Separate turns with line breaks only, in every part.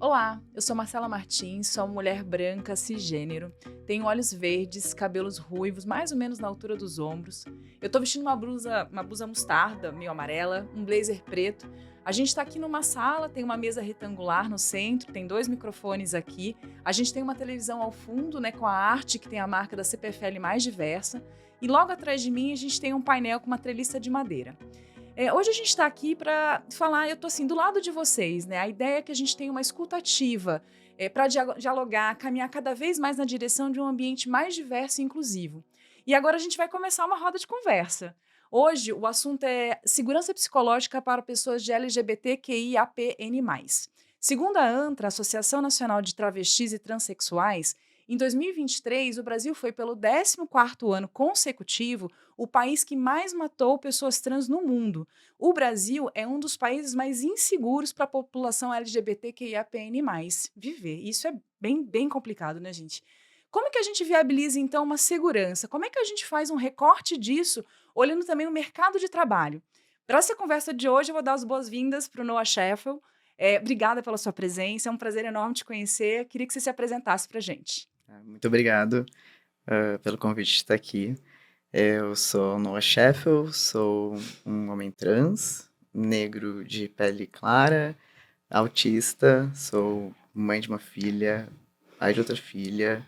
Olá, eu sou Marcela Martins, sou uma mulher branca, cisgênero, tenho olhos verdes, cabelos ruivos, mais ou menos na altura dos ombros. Eu tô vestindo uma blusa mostarda, meio amarela, um blazer preto. A gente tá aqui numa sala, tem uma mesa retangular no centro, tem dois microfones aqui. A gente tem uma televisão ao fundo, né, com a arte que tem a marca da CPFL mais diversa. E logo atrás de mim a gente tem um painel com uma treliça de madeira. Hoje a gente está aqui para falar, eu estou assim, do lado de vocês, né? A ideia é que a gente tenha uma escuta ativa, para dialogar, caminhar cada vez mais na direção de um ambiente mais diverso e inclusivo. E agora a gente vai começar uma roda de conversa. Hoje o assunto é segurança psicológica para pessoas de LGBTQIAPN+. Segundo a ANTRA, Associação Nacional de Travestis e Transsexuais, em 2023, o Brasil foi, pelo 14º ano consecutivo, o país que mais matou pessoas trans no mundo. O Brasil é um dos países mais inseguros para a população LGBTQIAPN+, viver. Isso é bem complicado, né, gente? Como é que a gente viabiliza, então, uma segurança? Como é que a gente faz um recorte disso, olhando também o mercado de trabalho? Para essa conversa de hoje, eu vou dar as boas-vindas para o Noah Scheffel. Obrigada pela sua presença, é um prazer enorme te conhecer. Queria que você se apresentasse para a gente.
Muito obrigado, pelo convite de estar aqui. Eu sou Noah Scheffel, sou um homem trans, negro de pele clara, autista, sou mãe de uma filha, pai de outra filha.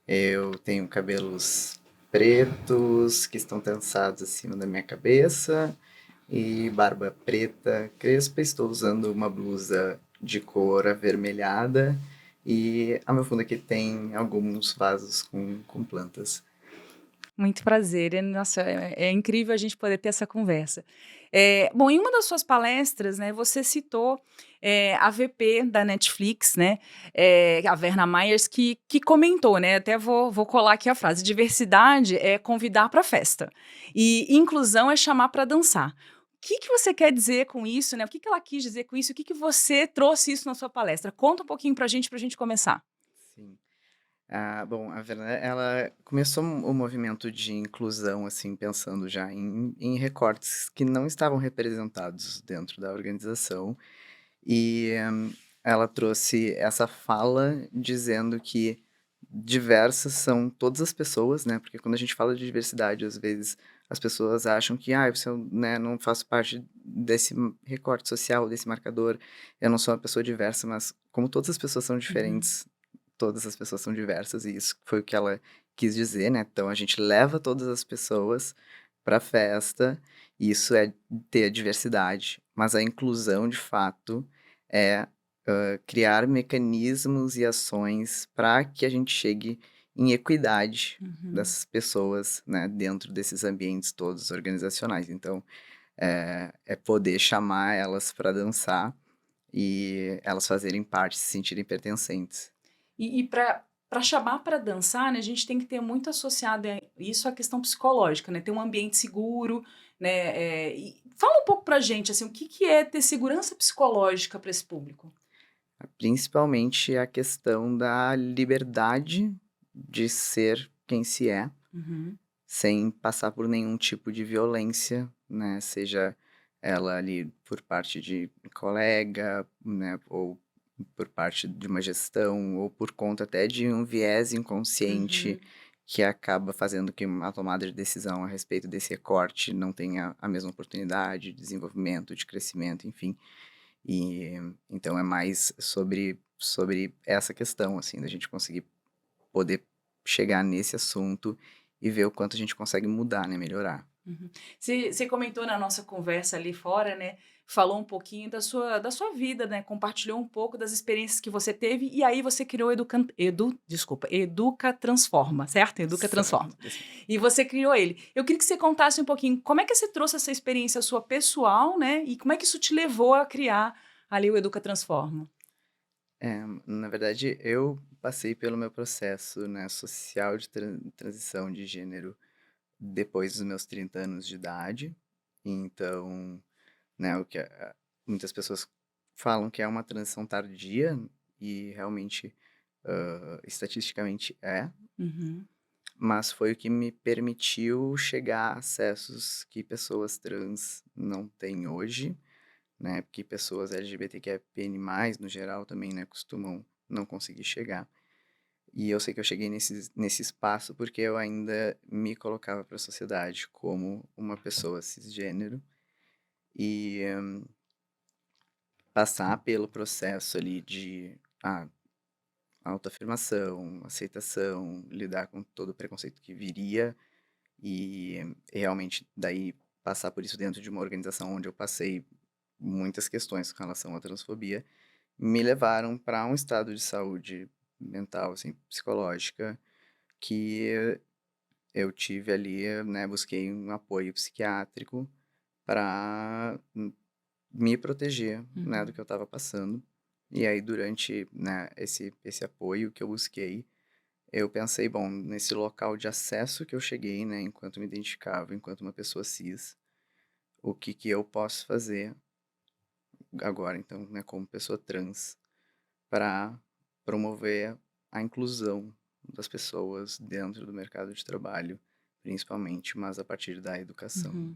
Eu tenho cabelos pretos que estão trançados acima da minha cabeça e barba preta crespa. Estou usando uma blusa de cor avermelhada e ao meu fundo aqui tem alguns vasos com plantas.
Muito prazer. Nossa, é incrível a gente poder ter essa conversa. Bom, em uma das suas palestras, né, você citou a VP da Netflix, né, a Verna Myers, que comentou, né, até vou colar aqui a frase: diversidade é convidar para festa e inclusão é chamar para dançar. O que você quer dizer com isso, né? O que ela quis dizer com isso? O que você trouxe isso na sua palestra? Conta um pouquinho para a gente começar.
Sim. Bom, a Verna, ela começou o movimento de inclusão, assim, pensando já em recortes que não estavam representados dentro da organização. E ela trouxe essa fala dizendo que diversas são todas as pessoas, né? Porque quando a gente fala de diversidade, às vezes as pessoas acham que, você, né, não faço parte desse recorte social, desse marcador, eu não sou uma pessoa diversa, mas como todas as pessoas são
Uhum.
diferentes, todas as pessoas são diversas, e isso foi o que ela quis dizer, né? Então a gente leva todas as pessoas para a festa, e isso é ter a diversidade, mas a inclusão de fato é criar mecanismos e ações para que a gente chegue em equidade
Uhum.
das pessoas, né, dentro desses ambientes todos organizacionais. Então, é poder chamar elas para dançar e elas fazerem parte, se sentirem pertencentes.
E para chamar para dançar, né, a gente tem que ter muito associado isso à questão psicológica, né, ter um ambiente seguro, né, e fala um pouco pra gente, assim, o que é ter segurança psicológica para esse público?
Principalmente a questão da liberdade de ser quem se é,
Uhum,
sem passar por nenhum tipo de violência, né, seja ela ali por parte de colega, né, ou por parte de uma gestão, ou por conta até de um viés inconsciente
uhum,
que acaba fazendo que uma tomada de decisão a respeito desse recorte não tenha a mesma oportunidade de desenvolvimento, de crescimento, enfim. E então é mais sobre essa questão, assim, da gente conseguir poder chegar nesse assunto e ver o quanto a gente consegue mudar, né, melhorar.
uhum. Você comentou na nossa conversa ali fora, né, falou um pouquinho da sua vida, né, compartilhou um pouco das experiências que você teve, e aí você criou Educa Transforma, certo? Educa Transforma.
Certo, isso.
E você criou ele. Eu queria que você contasse um pouquinho como é que você trouxe essa experiência sua pessoal, né, e como é que isso te levou a criar ali o Educa Transforma?
Na verdade, eu passei pelo meu processo, né, social de transição de gênero depois dos meus 30 anos de idade. Então, né, o que muitas pessoas falam que é uma transição tardia, e realmente, estatisticamente é,
Uhum,
mas foi o que me permitiu chegar a acessos que pessoas trans não têm hoje, né? Porque pessoas LGBTQIAPN+, no geral, também, né, costumam não conseguir chegar. E eu sei que eu cheguei nesse espaço porque eu ainda me colocava para a sociedade como uma pessoa cisgênero e passar pelo processo ali de autoafirmação, aceitação, lidar com todo o preconceito que viria e realmente daí passar por isso dentro de uma organização onde eu passei muitas questões com relação à transfobia, me levaram para um estado de saúde mental, assim, psicológica, que eu tive ali, né, busquei um apoio psiquiátrico para me proteger, né, do
Uhum.
que eu estava passando. E aí, durante, né, esse apoio que eu busquei, eu pensei, bom, nesse local de acesso que eu cheguei, né, enquanto me identificava, enquanto uma pessoa cis, o que que eu posso fazer agora, então, né, como pessoa trans, para promover a inclusão das pessoas dentro do mercado de trabalho, principalmente, mas a partir da educação.
Uhum.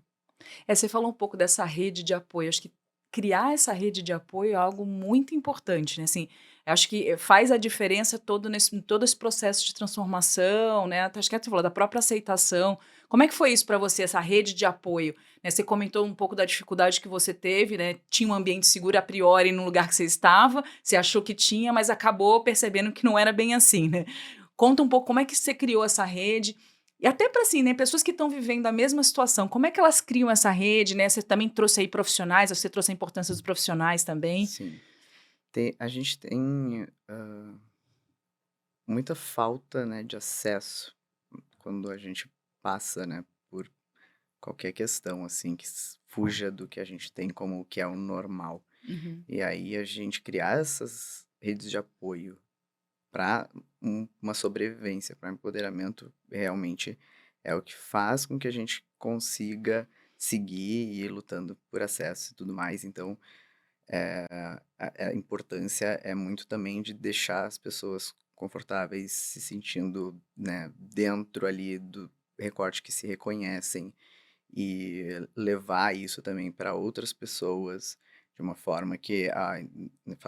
Você falou um pouco dessa rede de apoio, acho que criar essa rede de apoio é algo muito importante, né, assim, eu acho que faz a diferença todo esse processo de transformação, né, até acho que você falou da própria aceitação. Como é que foi isso para você, essa rede de apoio? Né, você comentou um pouco da dificuldade que você teve, né, tinha um ambiente seguro a priori no lugar que você estava, você achou que tinha, mas acabou percebendo que não era bem assim, né. Conta um pouco como é que você criou essa rede e até para assim, né, pessoas que estão vivendo a mesma situação, como é que elas criam essa rede, né? Você também trouxe aí profissionais, você trouxe a importância dos profissionais também.
Sim. A gente tem muita falta, né, de acesso quando a gente passa, né, por qualquer questão, assim, que fuja do que a gente tem como o que é o normal.
Uhum,
E aí a gente criar essas redes de apoio para uma sobrevivência, para empoderamento, realmente é o que faz com que a gente consiga seguir e ir lutando por acesso e tudo mais. Então, a importância é muito também de deixar as pessoas confortáveis, se sentindo, né, dentro ali do recorte que se reconhecem e levar isso também para outras pessoas de uma forma que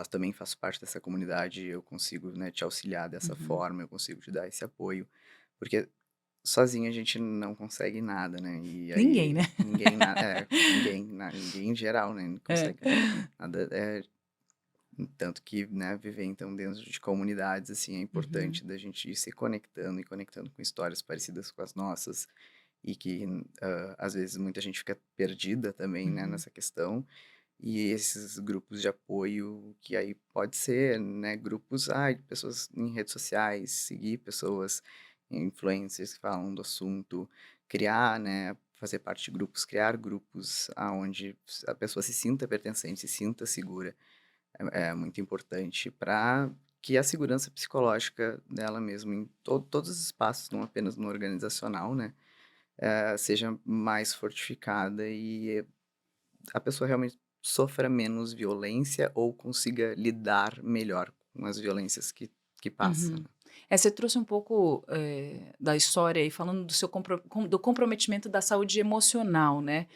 também faço parte dessa comunidade, eu consigo, né, te auxiliar dessa
uhum.
forma, eu consigo te dar esse apoio, porque sozinho a gente não consegue nada, né? E
Ninguém,
aí
né?
ninguém em geral, né? Não
É.
consegue nada. Tanto que, né, viver então dentro de comunidades assim é
Uhum,
importante da gente ir se conectando e conectando com histórias parecidas com as nossas e que às vezes muita gente fica perdida também, né,
uhum,
nessa questão. E esses grupos de apoio, que aí pode ser, né, grupos, de pessoas em redes sociais, seguir pessoas, influencers que falam do assunto, criar, né, fazer parte de grupos, criar grupos aonde a pessoa se sinta pertencente, se sinta segura, é muito importante para que a segurança psicológica dela mesma em todos os espaços, não apenas no organizacional, né, seja mais fortificada e a pessoa realmente sofra menos violência ou consiga lidar melhor com as violências que passa,
uhum.
né.
Você trouxe um pouco, da história aí, falando do seu do comprometimento da saúde emocional, né.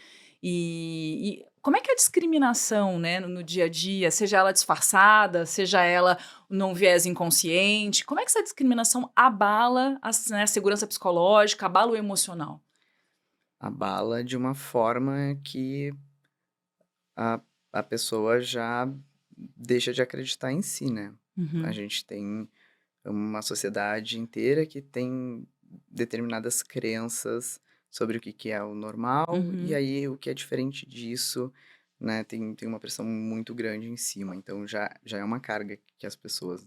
E como é que é a discriminação, né, no dia a dia, seja ela disfarçada, seja ela num viés inconsciente, como é que essa discriminação abala né, a segurança psicológica, abala o emocional?
Abala de uma forma que a a pessoa já deixa de acreditar em si, né. A
Uhum,
gente tem uma sociedade inteira que tem determinadas crenças sobre o que que é o normal, e
uhum,
aí o que é diferente disso, né, tem uma pressão muito grande em cima, então já é uma carga que as pessoas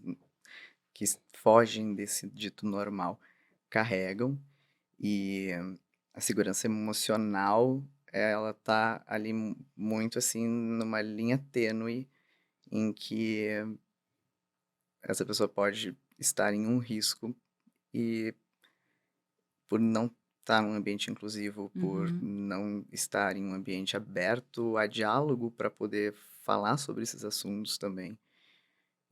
que fogem desse dito normal carregam, e a segurança emocional, ela tá ali muito, assim, numa linha tênue em que essa pessoa pode estar em um risco e por não estar num ambiente inclusivo, por
uhum,
não estar em um ambiente aberto a diálogo para poder falar sobre esses assuntos também.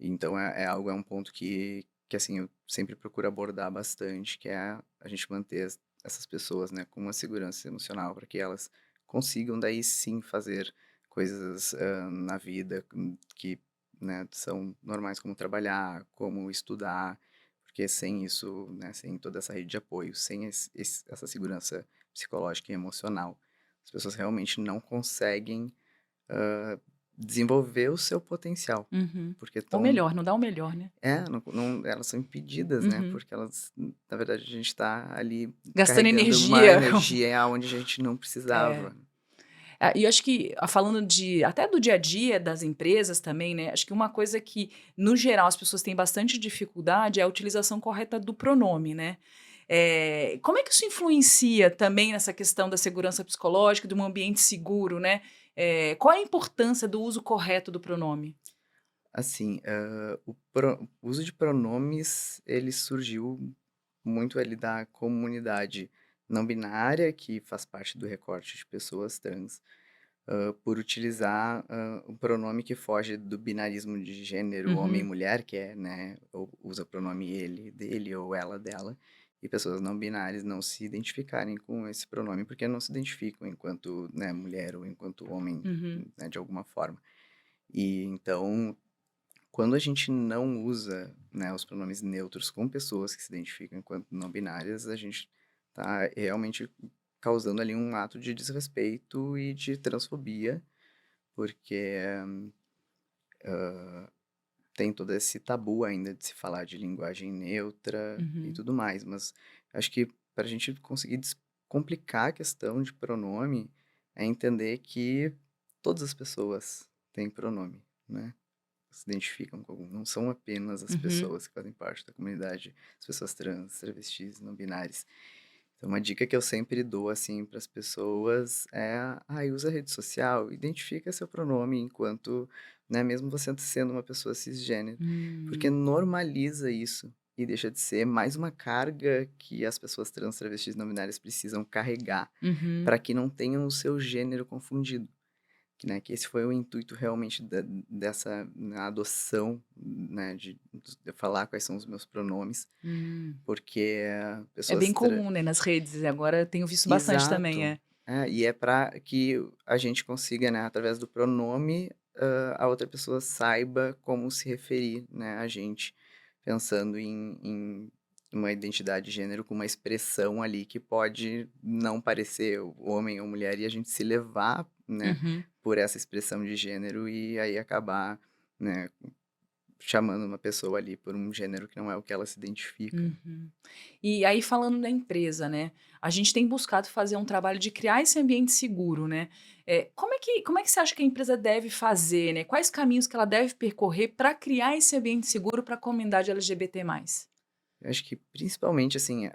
Então é um ponto que assim, eu sempre procuro abordar bastante, que é a gente manter essas pessoas, né, com uma segurança emocional para que elas consigam daí sim fazer coisas na vida que, né, são normais, como trabalhar, como estudar, porque sem isso, né, sem toda essa rede de apoio, sem essa segurança psicológica e emocional, as pessoas realmente não conseguem ah, desenvolver o seu potencial,
Uhum.
porque
Ou
estão
melhor, não dá o melhor, né?
elas são impedidas, né?
Uhum.
Porque elas, na verdade, a gente está ali
Gastando
carregando uma
energia.
energia onde a gente não
É.
precisava.
E eu acho que, falando até do dia a dia das empresas também, né? Acho que uma coisa que, no geral, as pessoas têm bastante dificuldade é a utilização correta do pronome, né? Como é que isso influencia também nessa questão da segurança psicológica, de um ambiente seguro, né? Qual a importância do uso correto do pronome?
Assim, o uso de pronomes, ele surgiu muito ali da comunidade não binária, que faz parte do recorte de pessoas trans, por utilizar um pronome que foge do binarismo de gênero homem e
Uhum,
mulher, que é, né, ou usa o pronome ele, dele, ou ela, dela, e pessoas não binárias não se identificarem com esse pronome, porque não se identificam enquanto, né, mulher ou enquanto homem,
uhum,
né, de alguma forma. E então, quando a gente não usa, né, os pronomes neutros com pessoas que se identificam enquanto não binárias, a gente está realmente causando ali um ato de desrespeito e de transfobia, porque tem todo esse tabu ainda de se falar de linguagem neutra e
uhum.
tudo mais. Mas acho que para a gente conseguir descomplicar a questão de pronome é entender que todas as pessoas têm pronome, né? Se identificam com algum. Não são apenas as
Uhum.
pessoas que fazem parte da comunidade, as pessoas trans, travestis, não binárias. Então, uma dica que eu sempre dou, assim, para as pessoas é, usa a rede social, identifica seu pronome enquanto, né, mesmo você sendo uma pessoa cisgênero, porque
Hum.
normaliza isso e deixa de ser mais uma carga que as pessoas trans, travestis, não binárias precisam carregar
Uhum.
para que não tenham o seu gênero confundido. Que, né, que esse foi o intuito realmente dessa né, adoção, né, de falar quais são os meus pronomes,
Hum.
porque
É bem
pessoas
comum, né, nas redes, agora eu tenho visto bastante também,
Exato.
é.
E é para que a gente consiga, né, através do pronome, a outra pessoa saiba como se referir, né, a gente, pensando em uma identidade de gênero com uma expressão ali que pode não parecer o homem ou mulher e a gente se levar, né,
Uhum.
por essa expressão de gênero e aí acabar, né, chamando uma pessoa ali por um gênero que não é o que ela se identifica.
Uhum. E aí falando da empresa, né, a gente tem buscado fazer um trabalho de criar esse ambiente seguro, né. Como é que você acha que a empresa deve fazer, né, quais caminhos que ela deve percorrer para criar esse ambiente seguro para a comunidade LGBT+.
Eu acho que principalmente, assim,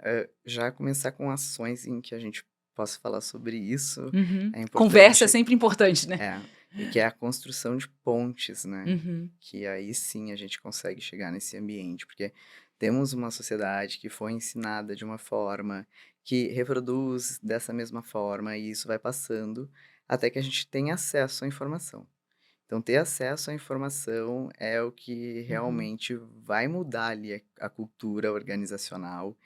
já começar com ações em que a gente possa falar sobre isso
Uhum.
é
Conversa é
importante.
sempre importante, né.
É, e que é a construção de pontes, né?
Uhum.
Que aí sim a gente consegue chegar nesse ambiente, porque temos uma sociedade que foi ensinada de uma forma, que reproduz dessa mesma forma, e isso vai passando até que a gente tenha acesso à informação. Então, ter acesso à informação é o que
Uhum.
realmente vai mudar ali a cultura organizacional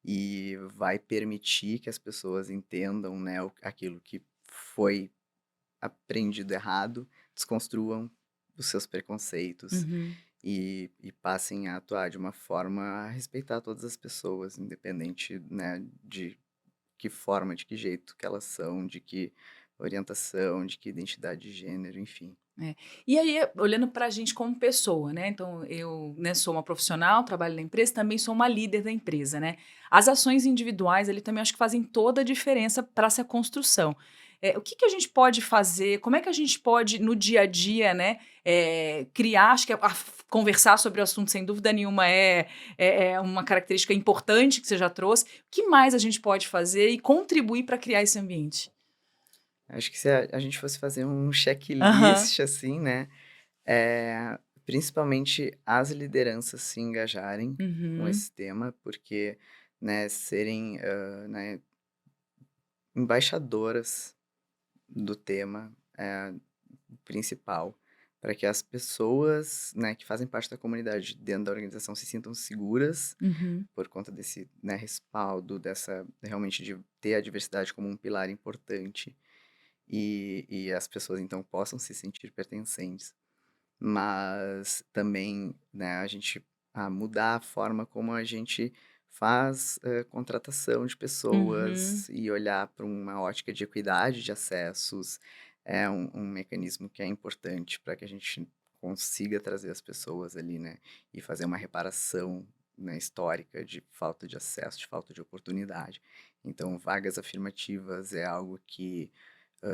e vai permitir que as pessoas entendam, né, aquilo que foi aprendido errado, desconstruam os seus preconceitos
Uhum.
e passem a atuar de uma forma a respeitar todas as pessoas, independente, né, de que forma, de que jeito que elas são, de que orientação, de que identidade de gênero, enfim.
É. E aí, olhando para a gente como pessoa, né? Então, eu, né, sou uma profissional, trabalho na empresa, também sou uma líder da empresa, né? As ações individuais, ali também acho que fazem toda a diferença para essa construção. O que que a gente pode fazer? Como é que a gente pode, no dia a dia, né, criar? Acho que conversar sobre o assunto, sem dúvida nenhuma, é uma característica importante que você já trouxe. O que mais a gente pode fazer e contribuir para criar esse ambiente?
Acho que se a gente fosse fazer um
Aham.
checklist, assim, né, principalmente as lideranças se engajarem com
Uhum.
esse tema, porque, né, serem, né, embaixadoras do tema é o principal, para que as pessoas, né, que fazem parte da comunidade dentro da organização se sintam seguras
Uhum.
por conta desse, né, respaldo, dessa realmente de ter a diversidade como um pilar importante. e as pessoas então possam se sentir pertencentes. Mas também, né, a gente mudar a forma como a gente faz contratação de
Uhum.
pessoas e olhar para uma ótica de equidade de acessos é um mecanismo que é importante para que a gente consiga trazer as pessoas ali, né, e fazer uma reparação, né, histórica de falta de acesso, de falta de oportunidade. Então, vagas afirmativas é algo que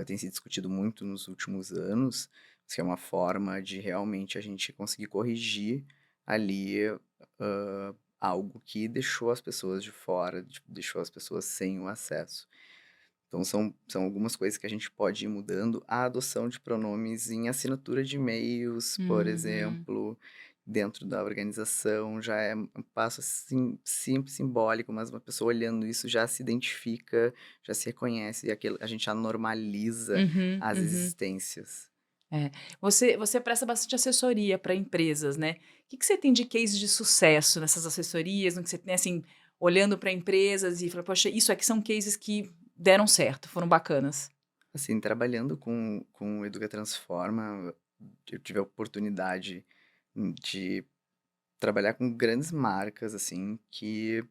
tem sido discutido muito nos últimos anos, que é uma forma de realmente a gente conseguir corrigir ali algo que deixou as pessoas de fora, deixou as pessoas sem o acesso. Então, são algumas coisas que a gente pode ir mudando. A adoção de pronomes em assinatura de e-mails, por
Uhum.
exemplo, dentro da organização, já é um passo assim, simples, simbólico, mas uma pessoa olhando isso já se identifica, já se reconhece, e aquilo, a gente já normaliza
Uhum,
as
uhum.
existências.
É. Você presta bastante assessoria para empresas, né. Que você tem de case de sucesso nessas assessorias, no que você tem, assim, olhando para empresas e fala: "Poxa, isso aqui são cases que deram certo, foram bacanas"?
Assim, trabalhando com o Educa Transforma, eu tive a oportunidade de trabalhar com grandes marcas, assim, que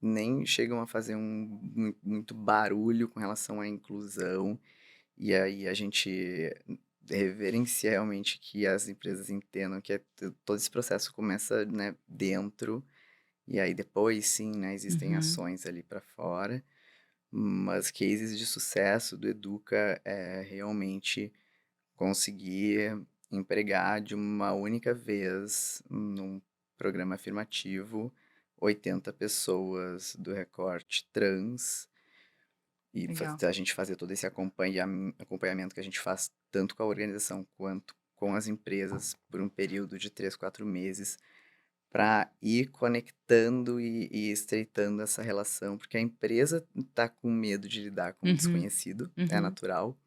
nem chegam a fazer muito barulho com relação à inclusão, e aí a gente reverencia realmente que as empresas entendam que todo esse processo começa, né, dentro, e aí depois sim, né, existem
Uhum.
ações ali para fora, mas cases de sucesso do Educa é realmente conseguir empregar de uma única vez num programa afirmativo 80 pessoas do recorte trans e
Legal.
a gente fazer todo esse acompanhamento que a gente faz tanto com a organização quanto com as empresas por um período de 3, 4 meses para ir conectando e estreitando essa relação, porque a empresa está com medo de lidar com o
Uhum,
desconhecido, é
uhum.
natural.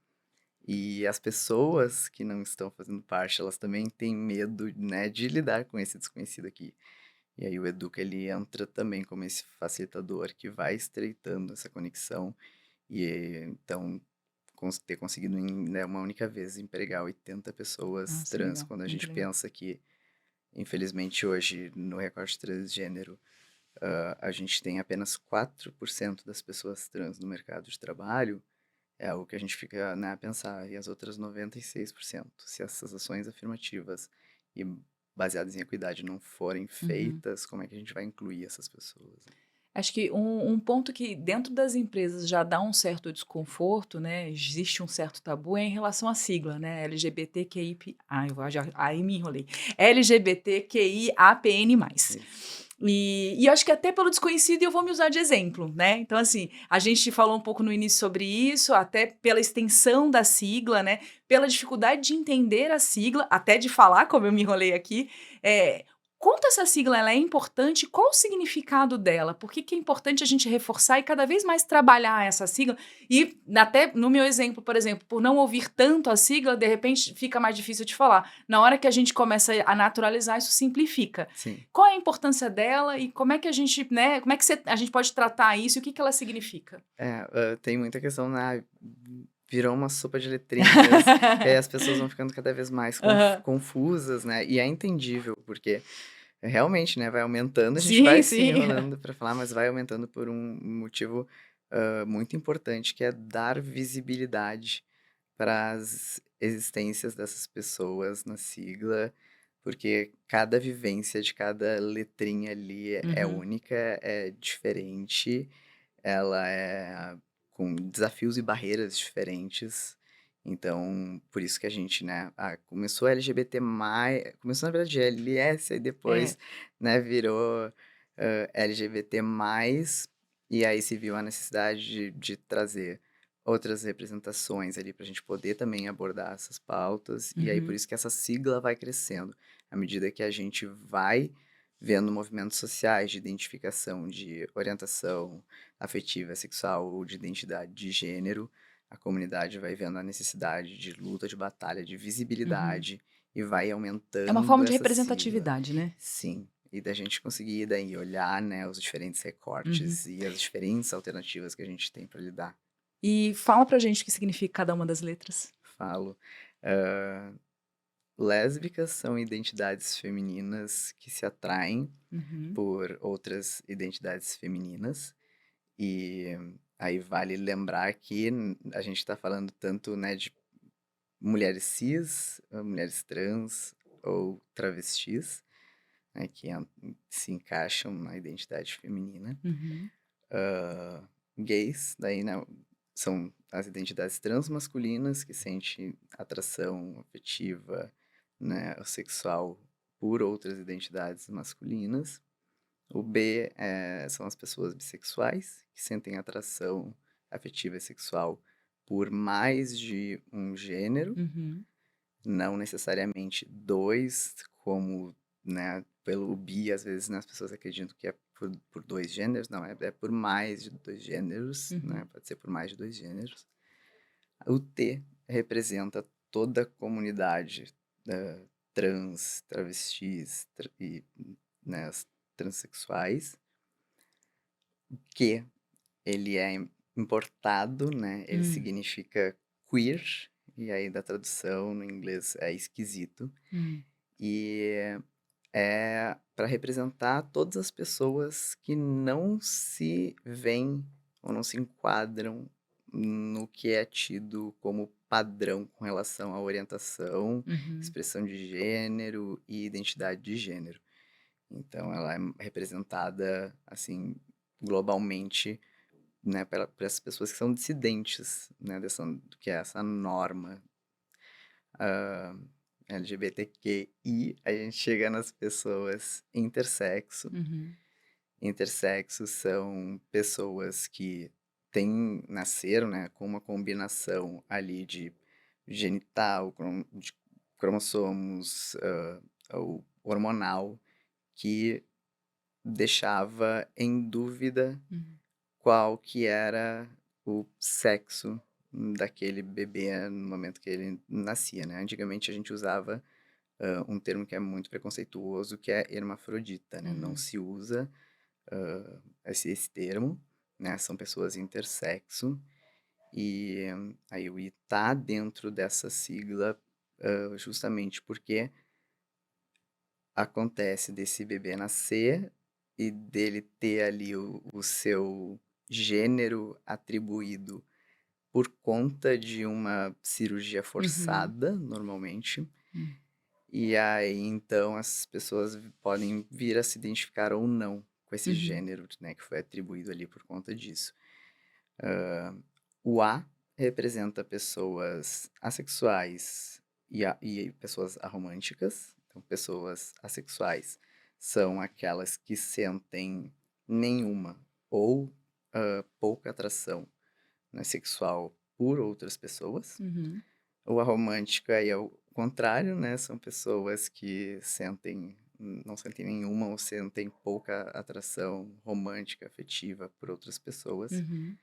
E as pessoas que não estão fazendo parte, elas também têm medo, né, de lidar com esse desconhecido aqui. E aí o Educa, ele entra também como esse facilitador que vai estreitando essa conexão e então ter conseguido em, né, uma única vez empregar 80 pessoas
Nossa,
trans,
legal,
quando a
muito
gente
legal.
pensa que, infelizmente, hoje no recorte transgênero, a gente tem apenas 4% das pessoas trans no mercado de trabalho, é algo que a gente fica, né, a pensar. E as outras 96%, se essas ações afirmativas e baseadas em equidade não forem
Uhum.
feitas, como é que a gente vai incluir essas pessoas, né?
Acho que um ponto que dentro das empresas já dá um certo desconforto, né, existe um certo tabu, é em relação à sigla, né, LGBTQI ai, eu já aí me enrolei. LGBTQIAPN+.
Isso.
E eu acho que até pelo desconhecido eu vou me usar de exemplo, né, então assim, a gente falou um pouco no início sobre isso, até pela extensão da sigla, né, pela dificuldade de entender a sigla, até de falar, como eu me enrolei aqui, eh, quanto essa sigla ela é importante, qual o significado dela? Por que que é importante a gente reforçar e cada vez mais trabalhar essa sigla? E até no meu exemplo, por exemplo, por não ouvir tanto a sigla, de repente fica mais difícil de falar. Na hora que a gente começa a naturalizar, isso simplifica.
Sim.
Qual é a importância dela e como é que a gente, né, como é que a gente pode tratar isso e o que que ela significa?
Tem muita questão na virou uma sopa de letrinhas, e aí as pessoas vão ficando cada vez mais
Aham.
confusas, né, e é entendível, porque realmente, né, vai aumentando, a gente
Sim,
vai se
sim.
enrolando para falar, mas vai aumentando por um motivo, muito importante, que é dar visibilidade para as existências dessas pessoas na sigla, porque cada vivência de cada letrinha ali é
Uhum,
única, é diferente, ela é com desafios e barreiras diferentes. Então, por isso que a gente, né, começou LGBT+, começou na verdade LS, aí
é.
depois, né, virou LGBT+, e aí se viu a necessidade de trazer outras representações ali para a gente poder também abordar essas pautas, e aí por
Uhum,
isso que essa sigla vai crescendo, à medida que a gente vai vendo movimentos sociais de identificação de orientação afetiva, sexual ou de identidade de gênero, a comunidade vai vendo a necessidade de luta, de batalha, de
uhum.
visibilidade e vai
É uma
aumentando
forma de
essa sigla.
representatividade, né?
Sim, e da gente conseguir daí olhar, né, os diferentes
Uhum.
recortes e as diferentes alternativas que a gente tem para lidar.
E fala pra gente o que significa cada uma das letras.
Falo. Ah, lésbicas são identidades femininas que se atraem
Uhum,
por outras identidades femininas. E aí vale lembrar que a gente está falando tanto, né, de mulheres cis, mulheres trans ou travestis, né, que se encaixam na identidade feminina.
uhum,
Gays, daí, né, são as identidades transmasculinas que sentem atração afetiva, né, ou sexual por outras identidades masculinas. O B são as pessoas bissexuais, que sentem atração afetiva e sexual por mais de um gênero,
uhum,
não necessariamente dois, como, né, pelo bi, às vezes, né, as pessoas acreditam que é por dois gêneros, não, é por mais de dois gêneros, né,
uhum,
pode ser por mais de dois gêneros. O T representa toda a comunidade trans, travestis e, né, as transexuais, que ele é importado, né? Ele
hum,
significa queer, e aí da tradução no inglês é esquisito.
hum,
E é para representar todas as pessoas que não se veem ou não se enquadram no que é tido como padrão com relação à orientação,
uhum,
expressão de gênero e identidade de gênero. Então, ela é representada, assim, globalmente, né, para essas pessoas que são dissidentes, né, do que é essa norma LGBTQI. A gente chega nas pessoas intersexo.
uhum,
Intersexos são pessoas que nasceram, né, com uma combinação ali de genital, de cromossomos, ou hormonal, que deixava em dúvida
uhum,
qual que era o sexo daquele bebê no momento que ele nascia, né? Antigamente a gente usava um termo que é muito preconceituoso, que é hermafrodita, né? Não
uhum,
se usa esse termo, né? São pessoas intersexo e aí o I tá dentro dessa sigla justamente porque acontece desse bebê nascer e dele ter ali o seu gênero atribuído por conta de uma cirurgia
uhum,
forçada, normalmente.
hum,
E aí, então, as pessoas podem vir a se identificar ou não com esse
uhum,
gênero, né, que foi atribuído ali por conta disso. O A representa pessoas assexuais e pessoas aromânticas. Então, pessoas assexuais são aquelas que sentem nenhuma ou pouca atração, né, sexual por outras pessoas.
uhum,
O aromântico aí é o contrário, né? São pessoas que não sentem nenhuma ou sentem pouca atração romântica, afetiva por outras pessoas.
uhum,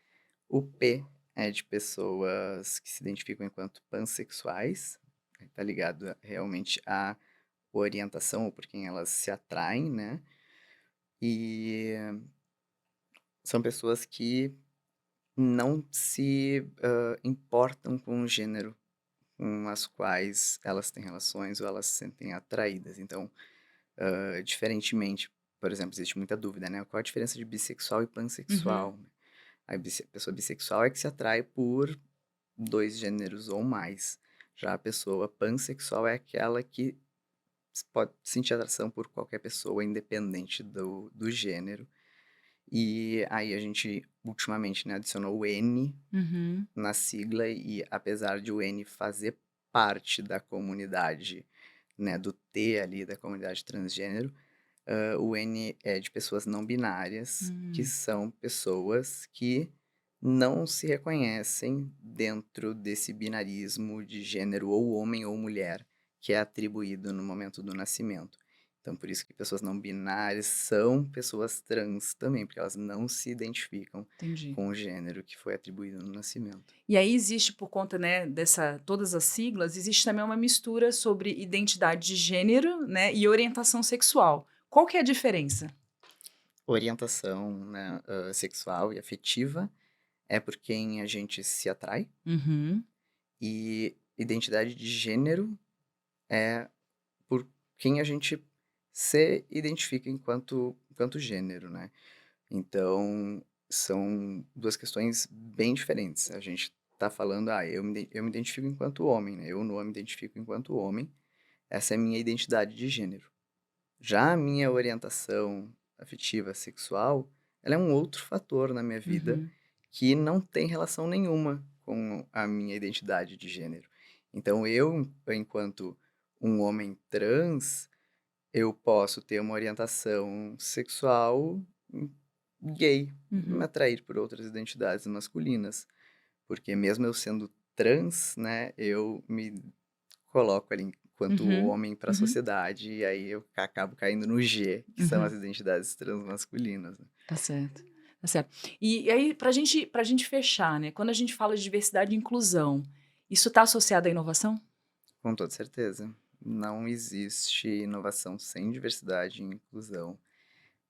O P é de pessoas que se identificam enquanto pansexuais, tá ligado realmente à orientação ou por quem elas se atraem, né? E são pessoas que não se importam com o gênero com as quais elas têm relações ou elas se sentem atraídas. Então, diferentemente, por exemplo, existe muita dúvida, né? Qual a diferença de bissexual e
uhum,
pansexual? A pessoa bissexual é que se atrai por dois gêneros ou mais. Já a pessoa pansexual é aquela que pode sentir atração por qualquer pessoa, independente do gênero. E aí a gente, ultimamente, né, adicionou o N
uhum,
na sigla e apesar de o N fazer parte da comunidade, né, do T ali, da comunidade transgênero, o N é de pessoas não binárias, que
hum.
são pessoas que não se reconhecem dentro desse binarismo de gênero ou homem ou mulher que é atribuído no momento do nascimento. Então, por isso que pessoas não binárias são pessoas trans também, porque elas não se identificam
Entendi.
com o gênero que foi atribuído no nascimento.
E aí existe por conta, né, dessa todas as siglas, existe também uma mistura sobre identidade de gênero, né, e orientação sexual. Qual que é a diferença?
Orientação, né, sexual e afetiva é por quem a gente se atrai,
Uhum.
e identidade de gênero é por quem a gente se identifica enquanto gênero, né? Então, são duas questões bem diferentes. A gente tá falando, eu me identifico enquanto homem, né? Eu, Noah, me identifico enquanto homem. Essa é a minha identidade de gênero. Já a minha orientação afetiva sexual, ela é um outro fator na minha vida
Uhum.
que não tem relação nenhuma com a minha identidade de gênero. Então, eu, enquanto um homem trans, eu posso ter uma orientação sexual gay, me
Uhum.
atrair por outras identidades masculinas. Porque mesmo eu sendo trans, né, eu me coloco ali enquanto
Uhum.
homem para a
Uhum.
sociedade, e aí eu acabo caindo no G, que são as
Uhum.
identidades transmasculinas, né.
Tá certo. Tá certo. E aí, pra gente fechar, né? Quando a gente fala de diversidade e inclusão, isso tá associado à inovação?
Com toda certeza. Não existe inovação sem diversidade e inclusão,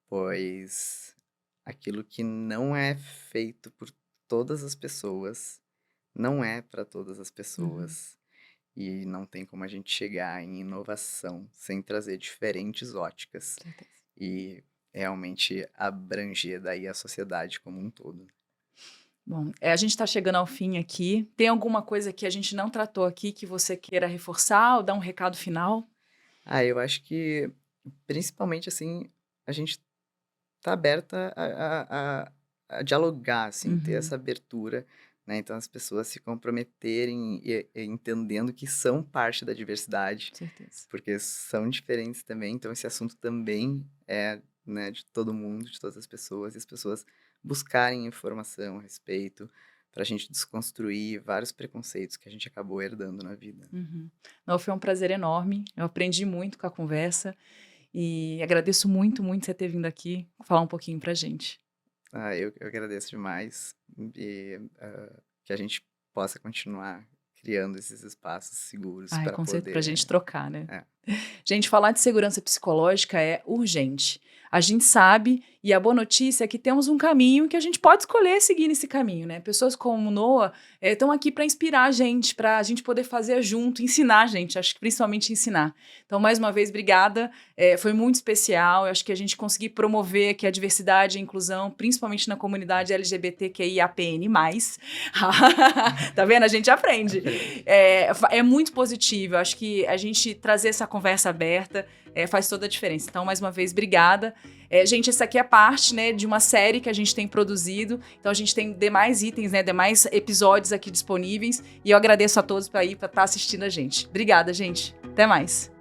pois aquilo que não é feito por todas as pessoas, não é para todas as
Uhum.
pessoas. E não tem como a gente chegar em inovação sem trazer diferentes óticas
Certeza.
e realmente abranger daí a sociedade como um todo.
Bom, a gente está chegando ao fim aqui. Tem alguma coisa que a gente não tratou aqui que você queira reforçar ou dar um recado final?
Eu acho que, principalmente, assim, a gente tá aberta a dialogar, assim, ter
Uhum.
essa abertura, né? Então, as pessoas se comprometerem e entendendo que são parte da diversidade,
Certeza.
porque são diferentes também, então esse assunto também é, né, de todo mundo, de todas as pessoas, e as pessoas buscarem informação a respeito, para a gente desconstruir vários preconceitos que a gente acabou herdando na vida.
Uhum. Não, foi um prazer enorme. Eu aprendi muito com a conversa e agradeço muito, muito você ter vindo aqui falar um pouquinho pra gente.
Eu agradeço demais e que a gente possa continuar criando esses espaços seguros
Ai,
para
com certeza, pra gente
poder.
trocar, né?
É,
Gente, falar de segurança psicológica é urgente. A gente sabe, e a boa notícia é que temos um caminho que a gente pode escolher seguir nesse caminho, né? Pessoas como Noah estão aqui para inspirar a gente poder fazer junto, ensinar a gente, acho que principalmente ensinar. Então, mais uma vez, obrigada. Foi muito especial. Eu acho que a gente conseguir promover aqui a diversidade e a inclusão, principalmente na comunidade LGBTQIAPN+. Tá vendo? A gente aprende.
aprende.
É muito positivo. Eu acho que a gente trazer essa conversa aberta faz toda a diferença. Então, mais uma vez, obrigada. Gente, essa aqui é parte, né, de uma série que a gente tem produzido. Então, a gente tem demais itens, né, demais episódios aqui disponíveis. E eu agradeço a todos para estar assistindo a gente. Obrigada, gente. Até mais.